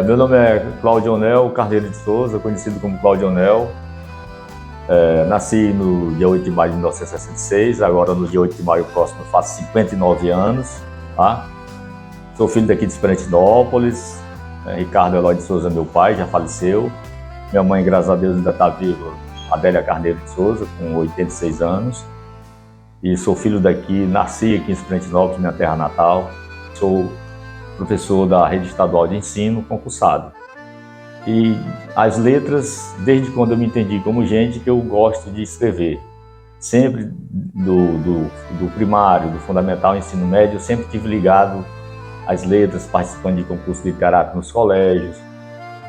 Meu nome é Cláudio Onel Carneiro de Souza, conhecido como Cláudio Onel. Nasci no dia 8 de maio de 1966, agora no dia 8 de maio próximo eu faço 59 anos. Tá? Sou filho daqui de Esperantinópolis. Ricardo Eloy de Souza, meu pai, já faleceu. Minha mãe, graças a Deus, ainda está viva, Adélia Carneiro de Souza, com 86 anos. E sou filho daqui, nasci aqui em Esperantinópolis, minha terra natal. Sou professor da Rede Estadual de Ensino, concursado. E as letras, desde quando eu me entendi como gente, que eu gosto de escrever. Sempre do primário, do fundamental, ensino médio, eu sempre estive ligado às letras, participando de concursos literários nos colégios.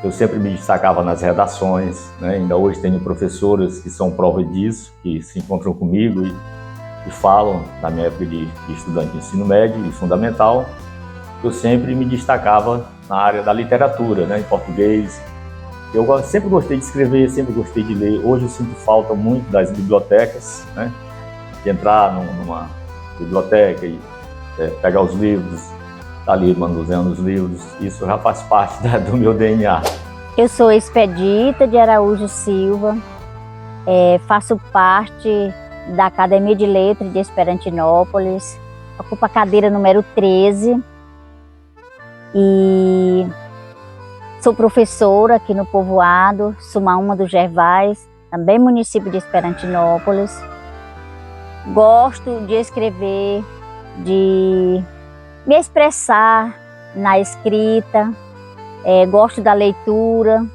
Eu sempre me destacava nas redações, né? Ainda hoje tenho professoras que são prova disso, que se encontram comigo e falam da minha época de estudante de ensino médio e fundamental. Eu sempre me destacava na área da literatura, né, em português. Eu sempre gostei de escrever, sempre gostei de ler. Hoje eu sinto falta muito das bibliotecas, né, de entrar numa biblioteca e pegar os livros, estar ali manuseando os livros. Isso já faz parte do meu DNA. Eu sou Expedita de Araújo Silva, faço parte da Academia de Letras de Esperantinópolis, ocupo a cadeira número 13. E sou professora aqui no povoado Sumaúma do Gervais, também município de Esperantinópolis. Gosto de escrever, de me expressar na escrita, gosto da leitura,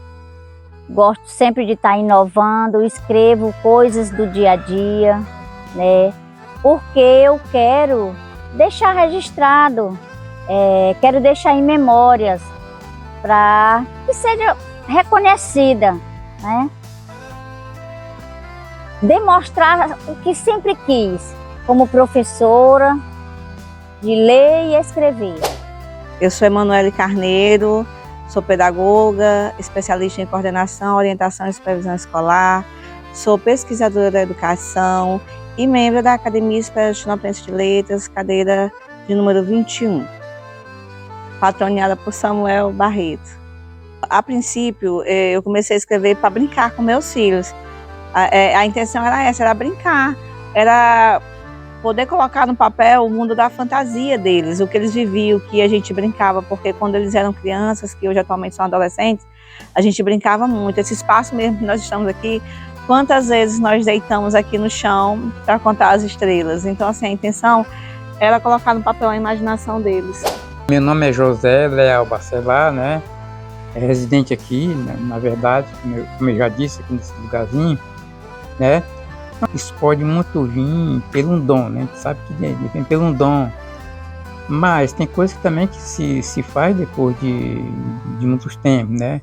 gosto sempre de estar inovando, escrevo coisas do dia a dia, né? Porque eu quero deixar registrado. Quero deixar em memórias para que seja reconhecida, né? Demonstrar o que sempre quis, como professora, de ler e escrever. Eu sou Emanuele Carneiro, sou pedagoga, especialista em coordenação, orientação e supervisão escolar, sou pesquisadora da educação e membro da Academia Esperantinópolis de Letras, cadeira de número 21. Patroneada por Samuel Barreto. A princípio, eu comecei a escrever para brincar com meus filhos. A intenção era essa, era brincar, era poder colocar no papel o mundo da fantasia deles, o que eles viviam, o que a gente brincava, porque quando eles eram crianças, que hoje atualmente são adolescentes, a gente brincava muito. Esse espaço mesmo que nós estamos aqui, quantas vezes nós deitamos aqui no chão para contar as estrelas. Então, assim, a intenção era colocar no papel a imaginação deles. Meu nome é José Leal Bacelar, né? É residente aqui, né? Na verdade, como eu já disse, aqui nesse lugarzinho, né? Isso pode muito vir pelo dom, né? A gente sabe que vem pelo dom. Mas tem coisa que também que se faz depois de muitos tempos, né?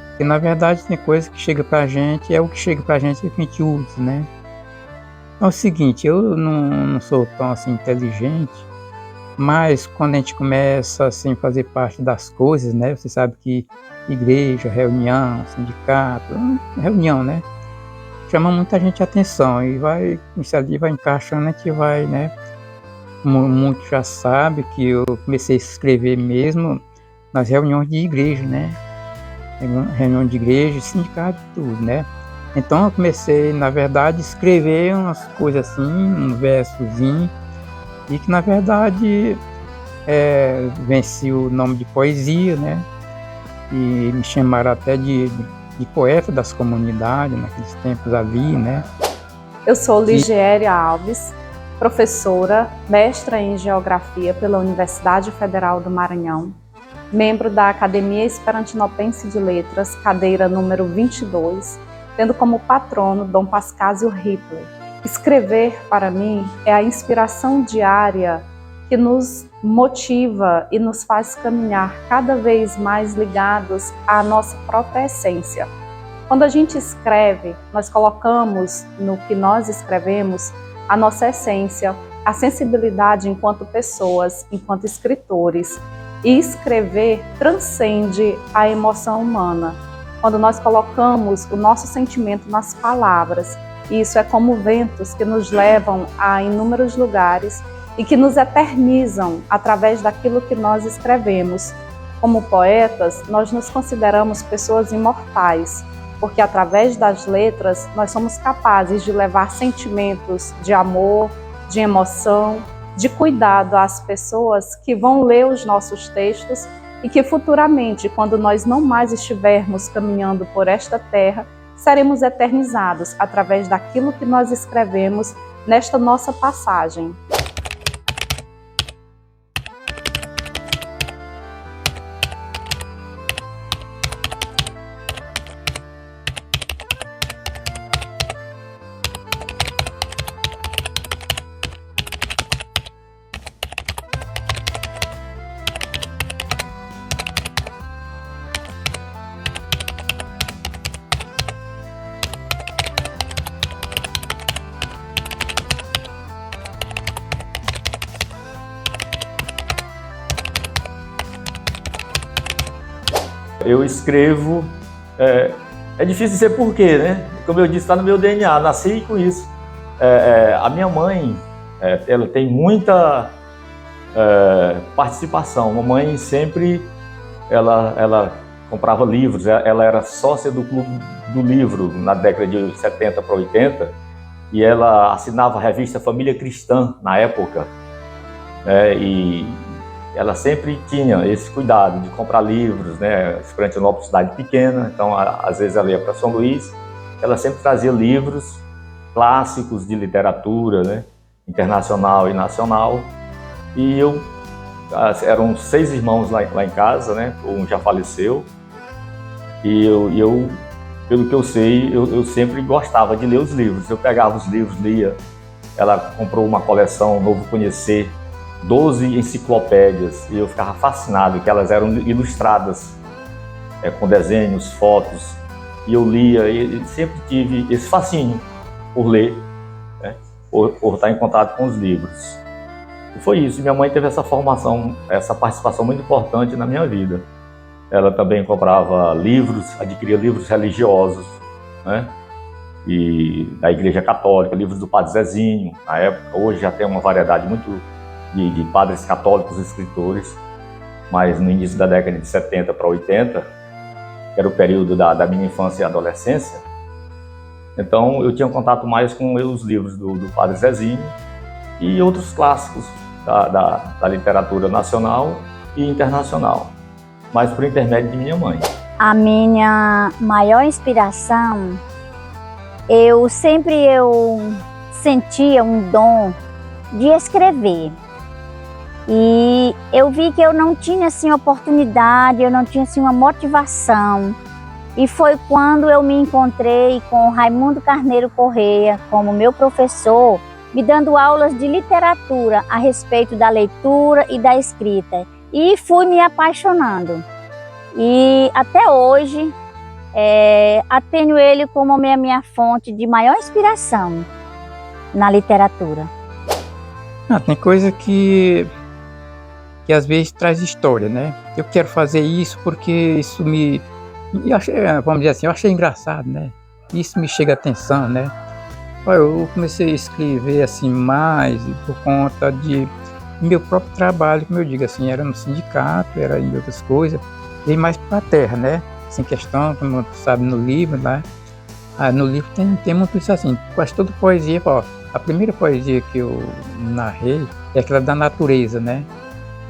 Porque na verdade tem coisa que chega pra gente, é o que chega pra gente que a gente usa, né? Então é o seguinte, eu não sou tão assim inteligente, mas quando a gente começa assim, a fazer parte das coisas, né? Você sabe que igreja, reunião, sindicato, reunião, né? Chama muita gente a atenção e isso ali vai encaixando, a gente vai, né? Muitos já sabem que eu comecei a escrever mesmo nas reuniões de igreja, né? Reunião de igreja, sindicato, tudo, né? Então eu comecei, na verdade, a escrever umas coisas assim, um versozinho, e que na verdade venci o nome de poesia, né? E me chamaram até de poeta das comunidades naqueles tempos ali, né? Eu sou Ligiéria Alves, professora, mestra em Geografia pela Universidade Federal do Maranhão, membro da Academia Esperantinopense de Letras, cadeira número 22, tendo como patrono Dom Pascásio Ripley. Escrever, para mim, é a inspiração diária que nos motiva e nos faz caminhar cada vez mais ligados à nossa própria essência. Quando a gente escreve, nós colocamos no que nós escrevemos a nossa essência, a sensibilidade enquanto pessoas, enquanto escritores. E escrever transcende a emoção humana. Quando nós colocamos o nosso sentimento nas palavras, isso é como ventos que nos levam a inúmeros lugares e que nos eternizam através daquilo que nós escrevemos. Como poetas, nós nos consideramos pessoas imortais, porque através das letras nós somos capazes de levar sentimentos de amor, de emoção, de cuidado às pessoas que vão ler os nossos textos e que futuramente, quando nós não mais estivermos caminhando por esta terra, seremos eternizados através daquilo que nós escrevemos nesta nossa passagem. Eu escrevo, é difícil dizer porquê, né? Como eu disse, está no meu DNA, nasci com isso. A minha mãe, ela tem muita participação. Mamãe sempre, ela comprava livros, ela era sócia do Clube do Livro na década de 70 para 80, e ela assinava a revista Família Cristã na época, e ela sempre tinha esse cuidado de comprar livros, né? Esperantinópolis, cidade pequena, então às vezes ela ia para São Luís, ela sempre trazia livros clássicos de literatura, né? Internacional e nacional, e eram 6 irmãos lá em casa, né? Um já faleceu, e eu pelo que eu sei, eu sempre gostava de ler os livros. Eu pegava os livros, lia. Ela comprou uma coleção Novo Conhecer, 12 enciclopédias, e eu ficava fascinado, que elas eram ilustradas, com desenhos, fotos, e eu lia, e sempre tive esse fascínio por ler, né, por estar em contato com os livros. E foi isso, minha mãe teve essa formação, essa participação muito importante na minha vida. Ela também comprava livros, adquiria livros religiosos, né, e da Igreja Católica, livros do Padre Zezinho, na época. Hoje já tem uma variedade muito de padres católicos escritores, mas no início da década de 70 para 80, que era o período da minha infância e adolescência, então eu tinha contato mais com os livros do Padre Zezinho e outros clássicos da literatura nacional e internacional, mas por intermédio de minha mãe. A minha maior inspiração, eu sentia um dom de escrever. E eu vi que eu não tinha assim oportunidade, eu não tinha assim uma motivação. E foi quando eu me encontrei com Raimundo Carneiro Correia como meu professor, me dando aulas de literatura a respeito da leitura e da escrita. E fui me apaixonando. E até hoje tenho ele como a minha fonte de maior inspiração na literatura. Tem coisa que às vezes traz história, né? Eu quero fazer isso porque isso vamos dizer assim, eu achei engraçado, né? Isso me chega a atenção, né? Eu comecei a escrever assim mais por conta de meu próprio trabalho, como eu digo assim, era no sindicato, era em outras coisas, e mais para a terra, né? Sem questão, como tu sabe, no livro, né? No livro tem muito isso assim, quase toda poesia, a primeira poesia que eu narrei é aquela da natureza, né?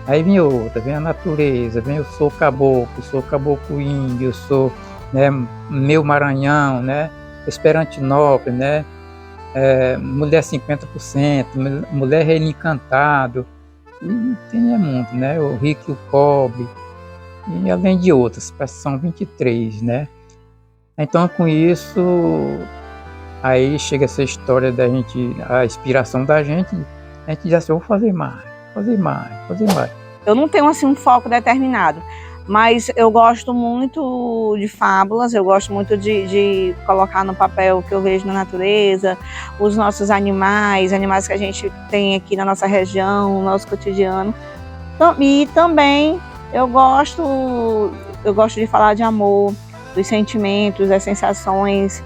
Aí vem outra, vem a natureza, vem eu sou caboclo índio, eu sou, né, meu Maranhão, né, Esperantinópolis, né, mulher 50%, mulher reino encantado, e tem muito, né, o rico e o pobre, e além de outras, são 23, né. Então com isso, aí chega essa história da gente, a inspiração da gente, a gente diz assim, eu vou fazer mais. Eu não tenho assim um foco determinado, mas eu gosto muito de fábulas, eu gosto muito de colocar no papel o que eu vejo na natureza, os nossos animais que a gente tem aqui na nossa região, no nosso cotidiano. E também eu gosto de falar de amor, dos sentimentos, das sensações,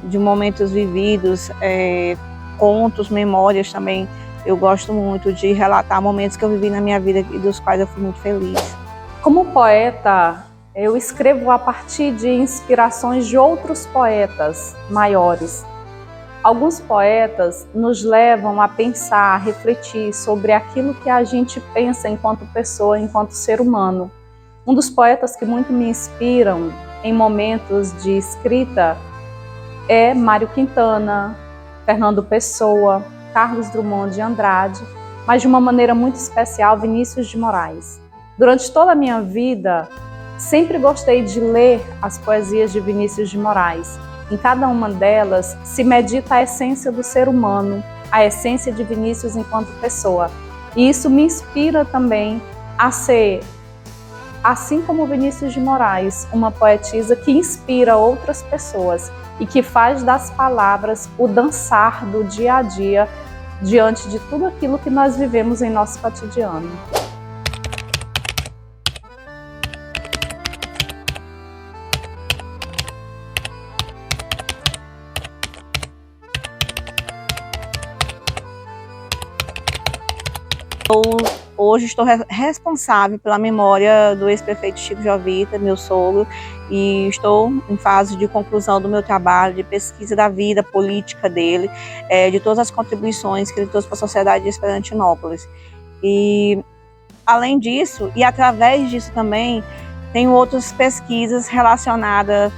de momentos vividos, contos, memórias também. Eu gosto muito de relatar momentos que eu vivi na minha vida e dos quais eu fui muito feliz. Como poeta, eu escrevo a partir de inspirações de outros poetas maiores. Alguns poetas nos levam a pensar, a refletir sobre aquilo que a gente pensa enquanto pessoa, enquanto ser humano. Um dos poetas que muito me inspiram em momentos de escrita é Mário Quintana, Fernando Pessoa, Carlos Drummond de Andrade, mas de uma maneira muito especial, Vinícius de Moraes. Durante toda a minha vida, sempre gostei de ler as poesias de Vinícius de Moraes. Em cada uma delas se medita a essência do ser humano, a essência de Vinícius enquanto pessoa. E isso me inspira também a ser, assim como Vinícius de Moraes, uma poetisa que inspira outras pessoas e que faz das palavras o dançar do dia a dia diante de tudo aquilo que nós vivemos em nosso cotidiano. Hoje estou responsável pela memória do ex-prefeito Chico Jovita, meu sogro, e estou em fase de conclusão do meu trabalho, de pesquisa da vida política dele, de todas as contribuições que ele trouxe para a sociedade de Esperantinópolis. E, além disso, e através disso também, tenho outras pesquisas relacionadas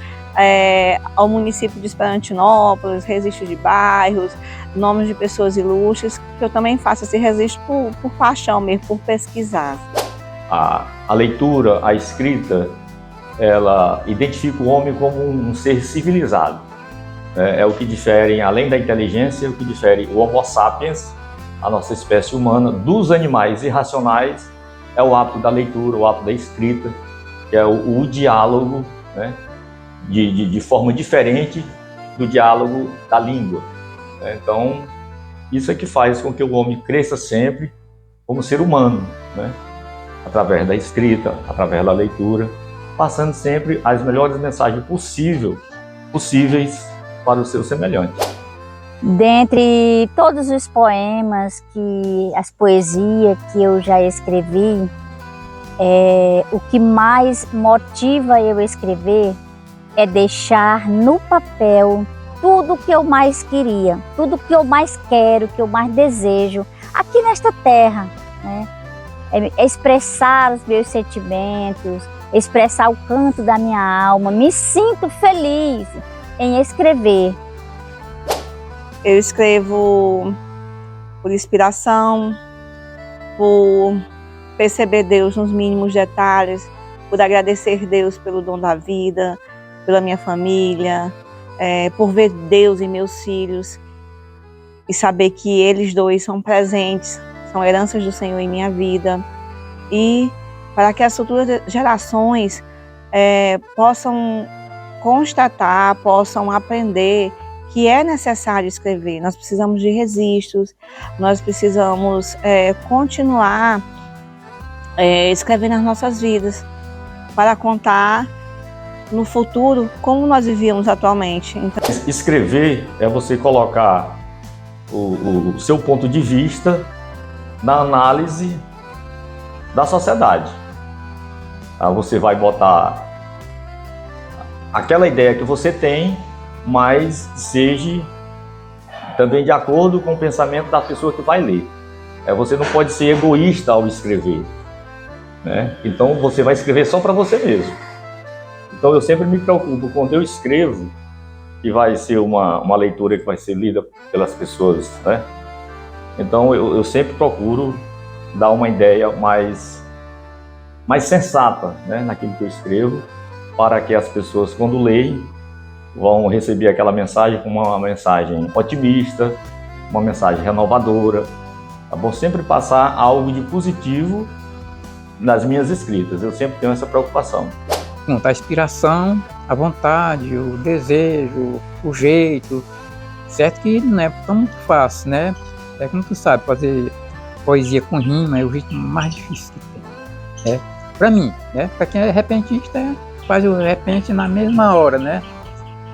ao município de Esperantinópolis, registro de bairros, nomes de pessoas ilustres, que eu também faço esse registro por paixão mesmo, por pesquisar. A leitura, a escrita, ela identifica o homem como um ser civilizado. É o que difere, além da inteligência, o que difere o Homo sapiens, a nossa espécie humana, dos animais irracionais, é o hábito da leitura, o hábito da escrita, que é o diálogo, né, de forma diferente do diálogo da língua. Então, isso é que faz com que o homem cresça sempre como ser humano, né? Através da escrita, através da leitura, passando sempre as melhores mensagens possíveis para o seu semelhante. Dentre todos os poemas, as poesias que eu já escrevi, o que mais motiva eu a escrever é deixar no papel tudo que eu mais queria, tudo que eu mais quero, que eu mais desejo aqui nesta terra, né? É expressar os meus sentimentos, expressar o canto da minha alma. Me sinto feliz em escrever. Eu escrevo por inspiração, por perceber Deus nos mínimos detalhes, por agradecer Deus pelo dom da vida, pela minha família, por ver Deus em meus filhos e saber que eles dois são presentes, são heranças do Senhor em minha vida, e para que as futuras gerações possam constatar, possam aprender que é necessário escrever. Nós precisamos de registros, nós precisamos continuar escrevendo as nossas vidas para contar no futuro como nós vivíamos atualmente. Então, escrever é você colocar o seu ponto de vista na análise da sociedade. Você vai botar aquela ideia que você tem, mas seja também de acordo com o pensamento da pessoa que vai ler. Você não pode ser egoísta ao escrever, né? Então você vai escrever só para você mesmo. Então eu sempre me preocupo quando eu escrevo, que vai ser uma leitura que vai ser lida pelas pessoas, né? Então eu sempre procuro dar uma ideia mais sensata, né, naquilo que eu escrevo, para que as pessoas, quando leem, vão receber aquela mensagem como uma mensagem otimista, uma mensagem renovadora. Tá bom? Sempre passar algo de positivo nas minhas escritas. Eu sempre tenho essa preocupação. A inspiração, a vontade, o desejo, o jeito, certo que não é tão muito fácil, né? É como tu sabe, fazer poesia com rima é o ritmo mais difícil que tem, né? Para mim, né? Para quem é repentista, faz o repente na mesma hora, né?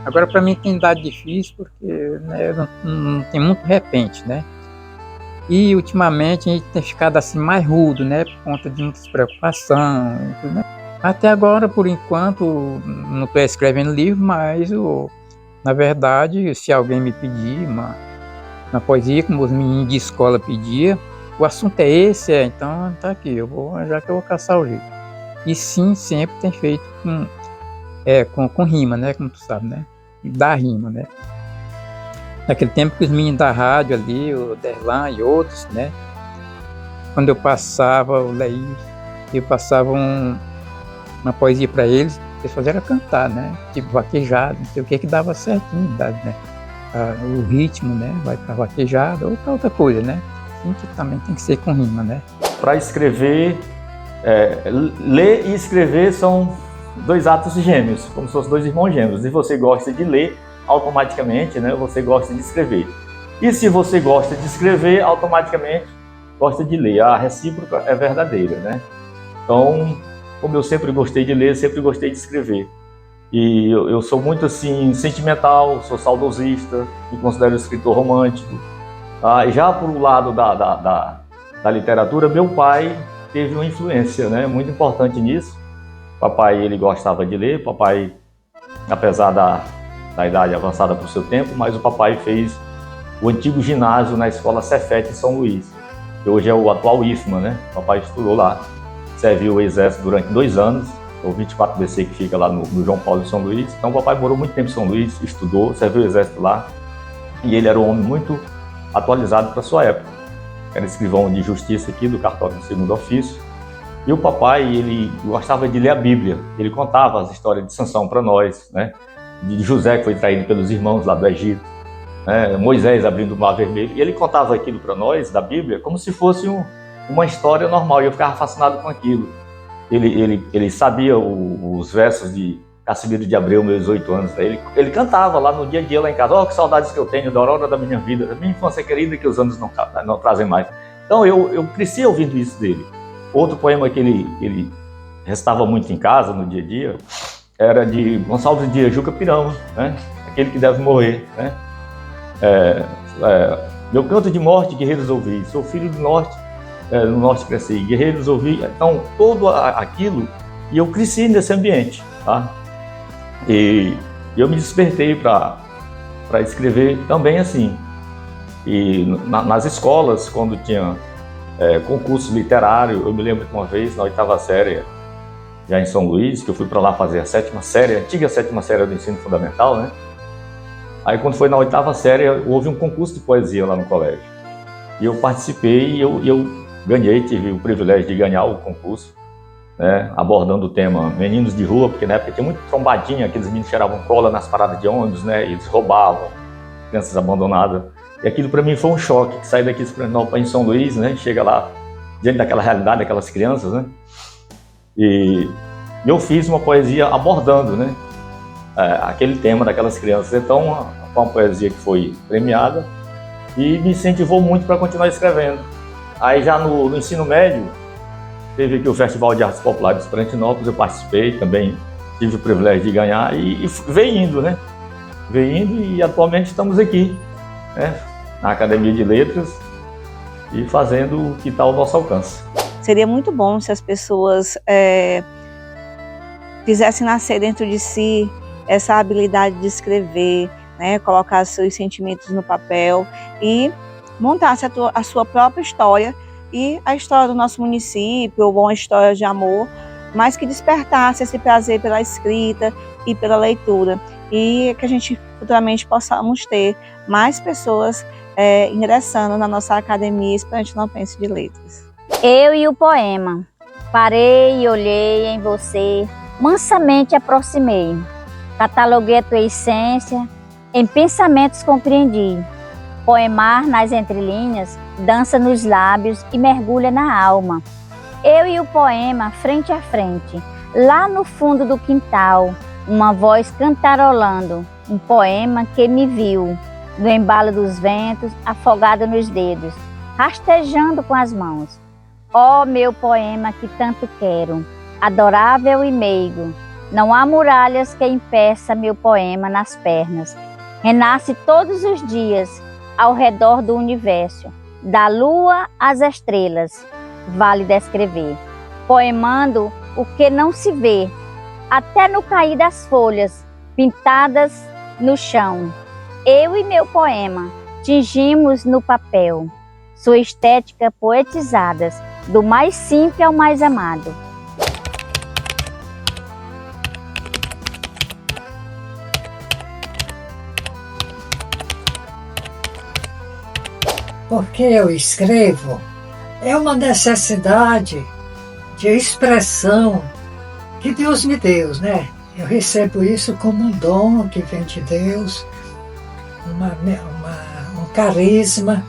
Agora para mim tem dado difícil porque, né, não tem muito repente, né? E ultimamente a gente tem ficado assim mais rudo, né? Por conta de muitas preocupações, né? Até agora, por enquanto, não estou escrevendo livro, mas na verdade, se alguém me pedir uma poesia, como os meninos de escola pediam, o assunto é esse, então tá aqui, já que eu vou caçar o jeito. E sim, sempre tem feito com rima, né? Como tu sabe, né? Dá rima, né? Naquele tempo que os meninos da rádio ali, o Derlan e outros, né? Quando eu passava, o Leís, eu passava uma poesia para eles faziam era cantar, né? Tipo vaquejado, não sei o que dava certinho, né? O ritmo, né? Vai para vaquejado ou para outra coisa, né? Assim que também tem que ser com rima, né? Para escrever, ler e escrever são dois atos gêmeos, como se fossem dois irmãos gêmeos. E você gosta de ler, automaticamente, né, você gosta de escrever. E se você gosta de escrever, automaticamente gosta de ler. A recíproca é verdadeira, né? Então, como eu sempre gostei de ler, sempre gostei de escrever. E eu sou muito assim sentimental, sou saudosista, me considero escritor romântico. E já por um lado da literatura, meu pai teve uma influência, né, muito importante nisso. Papai, ele gostava de ler. Papai, apesar da idade avançada para o seu tempo, mas o papai fez o antigo ginásio na escola Cefete em São Luís, que hoje é o atual IFMA, né? O papai estudou lá, serviu o exército durante 2 anos, o 24BC que fica lá no João Paulo em São Luís. Então o papai morou muito tempo em São Luís, estudou, serviu o exército lá, e ele era um homem muito atualizado para a sua época. Era escrivão de justiça aqui do cartório do segundo ofício. E o papai, ele gostava de ler a Bíblia, ele contava as histórias de Sansão para nós, né? De José, que foi traído pelos irmãos lá do Egito, né? Moisés abrindo o Mar Vermelho, e ele contava aquilo para nós, da Bíblia, como se fosse uma história normal, e eu ficava fascinado com aquilo. Ele sabia os versos de Cassimiro de Abreu, meus 8 anos, ele cantava lá no dia a dia lá em casa: que saudades que eu tenho da aurora da minha vida, da minha infância querida que os anos não trazem mais. Então eu cresci ouvindo isso dele. Outro poema que ele recitava muito em casa, no dia a dia, era de Gonçalves Dias, Juca Pirão, né? Aquele que deve morrer, né? Meu canto de morte, guerreiros ouvi, sou filho do norte, no norte cresci, guerreiros ouvi. Então, todo aquilo, e eu cresci nesse ambiente, tá? E eu me despertei para escrever também assim. E nas escolas, quando tinha concurso literário, eu me lembro que uma vez, na 8ª série, já em São Luís, que eu fui para lá fazer a 7ª série, a antiga 7ª série do ensino fundamental, né? Aí quando foi na 8ª série, houve um concurso de poesia lá no colégio. E eu participei e eu ganhei, tive o privilégio de ganhar o concurso, né? Abordando o tema meninos de rua, porque na época tinha muito trombadinha, aqueles meninos cheiravam cola nas paradas de ônibus, né? E eles roubavam, crianças abandonadas. E aquilo para mim foi um choque, sair daqui em São Luís, né? Chega lá, diante daquela realidade daquelas crianças, né? E eu fiz uma poesia abordando, né, aquele tema daquelas crianças. Então, foi uma poesia que foi premiada e me incentivou muito para continuar escrevendo. Aí já no ensino médio, teve aqui o Festival de Artes Populares de Esperantinópolis, eu participei também, tive o privilégio de ganhar e veio indo, né? Veio indo e atualmente estamos aqui, né, na Academia de Letras e fazendo o que está ao nosso alcance. Seria muito bom se as pessoas fizessem nascer dentro de si essa habilidade de escrever, né? Colocar seus sentimentos no papel e montasse a sua própria história e a história do nosso município, ou uma história de amor, mas que despertasse esse prazer pela escrita e pela leitura. E que a gente futuramente possamos ter mais pessoas ingressando na nossa Academia Esperantinopense de Letras. Eu e o poema, parei e olhei em você, mansamente aproximei, cataloguei a tua essência, em pensamentos compreendi. Poemar nas entrelinhas, dança nos lábios e mergulha na alma. Eu e o poema frente a frente, lá no fundo do quintal, uma voz cantarolando, um poema que me viu, no embalo dos ventos, afogado nos dedos, rastejando com as mãos. Ó meu poema que tanto quero, adorável e meigo, não há muralhas que impeça meu poema nas pernas. Renasce todos os dias ao redor do universo, da lua às estrelas, vale descrever, poemando o que não se vê, até no cair das folhas, pintadas no chão. Eu e meu poema tingimos no papel, sua estética poetizadas, do mais simples ao mais amado. Porque eu escrevo é uma necessidade de expressão que Deus me deu, né? Eu recebo isso como um dom que vem de Deus, um carisma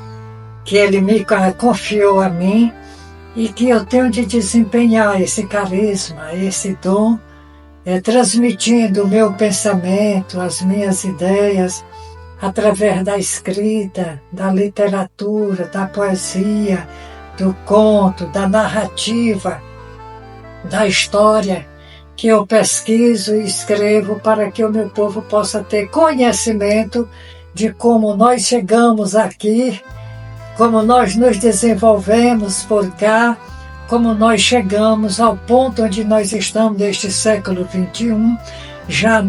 que Ele me confiou a mim e que eu tenho de desempenhar esse carisma, esse dom, transmitindo o meu pensamento, as minhas ideias, através da escrita, da literatura, da poesia, do conto, da narrativa, da história, que eu pesquiso e escrevo para que o meu povo possa ter conhecimento de como nós chegamos aqui, como nós nos desenvolvemos por cá, como nós chegamos ao ponto onde nós estamos neste século XXI, já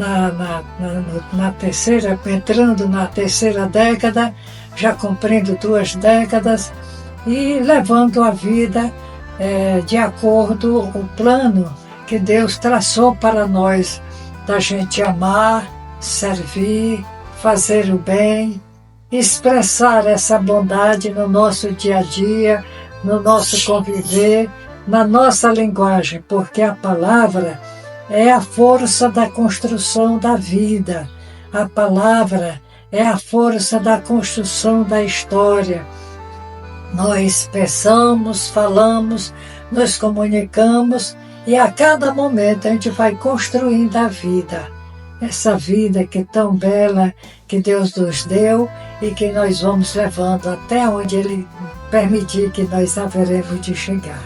entrando na terceira década, já cumprindo 2 décadas e levando a vida de acordo com o plano que Deus traçou para nós, da gente amar, servir, fazer o bem, expressar essa bondade no nosso dia a dia, no nosso conviver, na nossa linguagem, porque a palavra é a força da construção da vida. A palavra é a força da construção da história. Nós pensamos, falamos, nos comunicamos e a cada momento a gente vai construindo a vida. Essa vida que é tão bela que Deus nos deu e que nós vamos levando até onde Ele permitir que nós haveremos de chegar.